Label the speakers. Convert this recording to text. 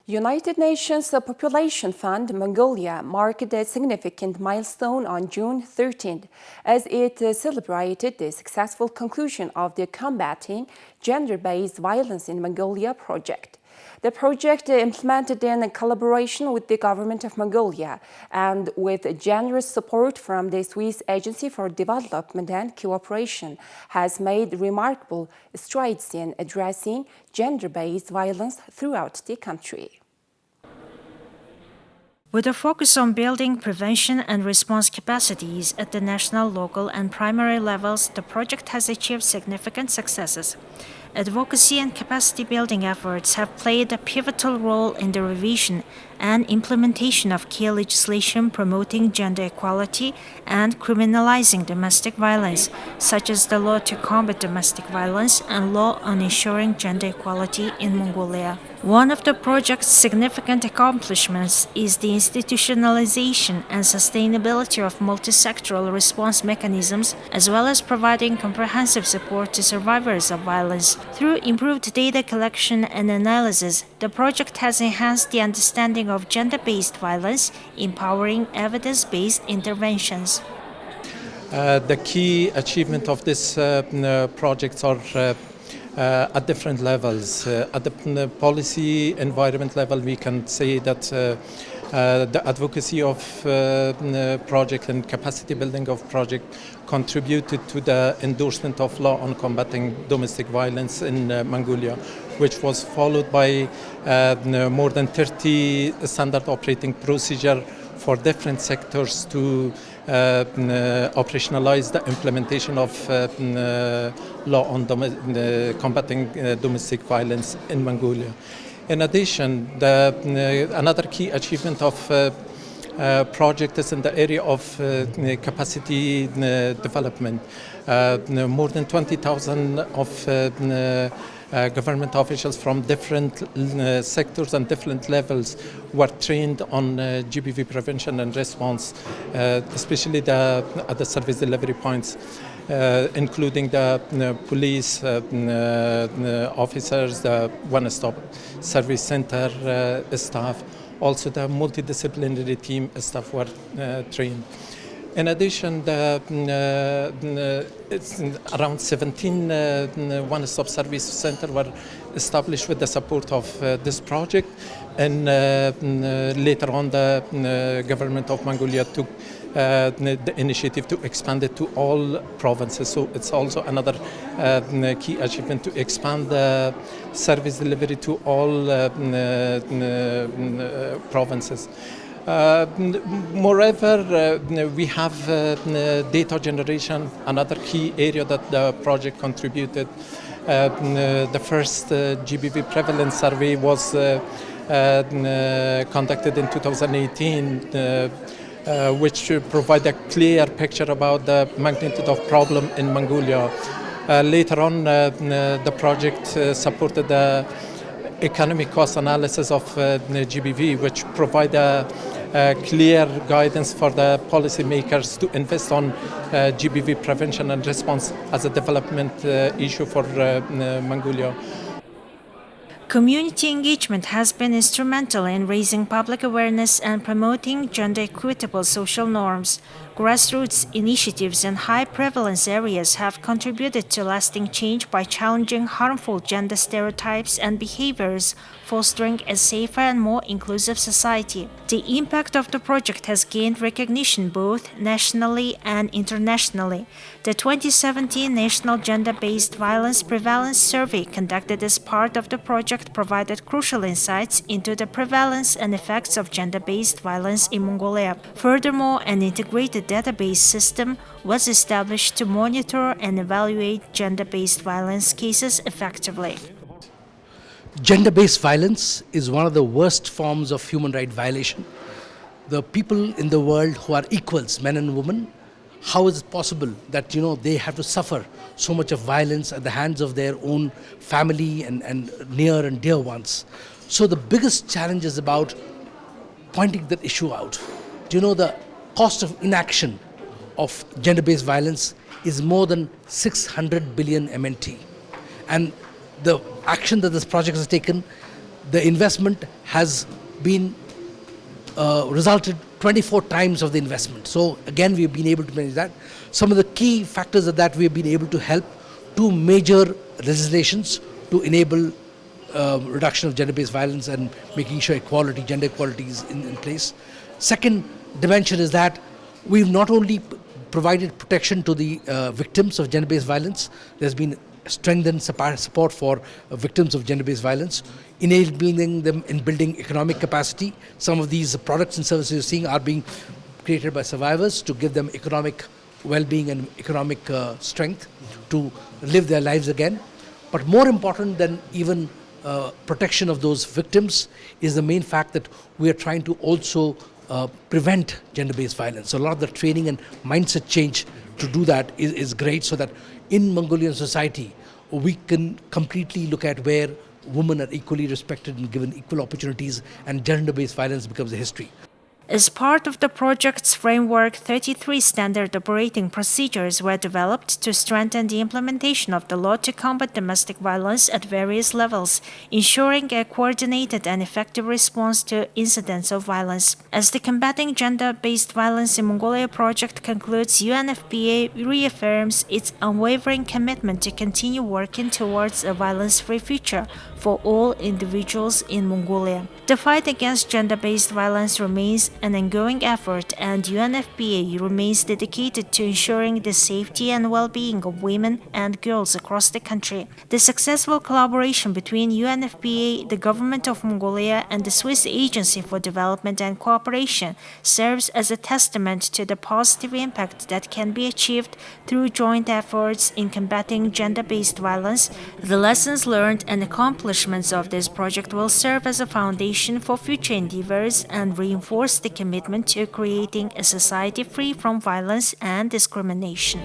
Speaker 1: United Nations Population Fund Mongolia marked a significant milestone on June 13th as it celebrated the successful conclusion of the Combating Gender-Based Violence in Mongolia project. The project, implemented in collaboration with the government of Mongolia and with generous support from the Swiss Agency for Development and Cooperation, has made remarkable strides in addressing gender-based violence throughout the country.
Speaker 2: With a focus on building prevention and response capacities at the national, local, and primary levels, the project has achieved significant successes. Advocacy and capacity building efforts have played a pivotal role in the revision and implementation of key legislation promoting gender equality and criminalizing domestic violence, such as the Law to Combat Domestic Violence and Law on Ensuring Gender Equality in Mongolia. One of the project's significant accomplishments is the institutionalization and sustainability of multi-sectoral response mechanisms, as well as providing comprehensive support to survivors of violence. Through improved data collection and analysis, the project has enhanced the understanding of gender-based violence, empowering evidence-based interventions.
Speaker 3: The key achievement of this project are at different levels. At the policy environment level, we can say that the advocacy of project and capacity building of project contributed to the endorsement of law on combating domestic violence in Mongolia, which was followed by more than 30 standard operating procedure for different sectors to operationalize the implementation of law on combating domestic violence in Mongolia. In addition, another key achievement of project is in the area of capacity development. More than 20,000 of government officials from different sectors and different levels were trained on GBV prevention and response, especially at the service delivery points, including the police officers, the one-stop service center staff, also the multidisciplinary team staff were trained. In addition, it's around 17 one-stop service centers were established with the support of this project, and later on the government of Mongolia took the initiative to expand it to all provinces. So it's also another key achievement to expand the service delivery to all provinces. Moreover, we have data generation, another key area that the project contributed. The first GBV prevalence survey was conducted in 2018, which provide a clear picture about the magnitude of problem in Mongolia. Later on, the project supported the economic cost analysis of GBV, which provide a clear guidance for the policymakers to invest on GBV prevention and response as a development issue for Mongolia.
Speaker 2: Community engagement has been instrumental in raising public awareness and promoting gender-equitable social norms. Grassroots initiatives in high-prevalence areas have contributed to lasting change by challenging harmful gender stereotypes and behaviors, fostering a safer and more inclusive society. The impact of the project has gained recognition both nationally and internationally. The 2017 National Gender-Based Violence Prevalence Survey, conducted as part of the project, provided crucial insights into the prevalence and effects of gender-based violence in Mongolia. Furthermore, an integrated database system was established to monitor and evaluate gender-based violence cases effectively.
Speaker 4: Gender-based violence is one of the worst forms of human rights violation. The people in the world who are equals, men and women, how is it possible that they have to suffer so much of violence at the hands of their own family and near and dear ones? So the biggest challenge is about pointing that issue out. The cost of inaction of gender-based violence is more than 600 billion MNT. And the action that this project has taken, the investment has been resulted 24 times of the investment. So again, we've been able to manage that. Some of the key factors of that, we've been able to help two major legislations to enable reduction of gender-based violence and making sure equality, gender equality is in place. Second dimension is that we've not only provided protection to the victims of gender-based violence, there's been strengthened support for victims of gender-based violence, enabling them in building economic capacity. Some of these products and services you're seeing are being created by survivors to give them economic well-being and economic strength to live their lives again. But more important than even protection of those victims is the main fact that we are trying to also prevent gender-based violence. So a lot of the training and mindset change to do that is great, so that in Mongolian society we can completely look at where women are equally respected and given equal opportunities, and gender-based violence becomes a history.
Speaker 2: As part of the project's framework, 33 standard operating procedures were developed to strengthen the implementation of the law to combat domestic violence at various levels, ensuring a coordinated and effective response to incidents of violence. As the Combating Gender-Based Violence in Mongolia project concludes, UNFPA reaffirms its unwavering commitment to continue working towards a violence-free future for all individuals in Mongolia. The fight against gender-based violence remains an ongoing effort, and UNFPA remains dedicated to ensuring the safety and well-being of women and girls across the country. The successful collaboration between UNFPA, the Government of Mongolia, and the Swiss Agency for Development and Cooperation serves as a testament to the positive impact that can be achieved through joint efforts in combating gender-based violence. The lessons learned and accomplishments of this project will serve as a foundation for future endeavors and reinforce the commitment to creating a society free from violence and discrimination.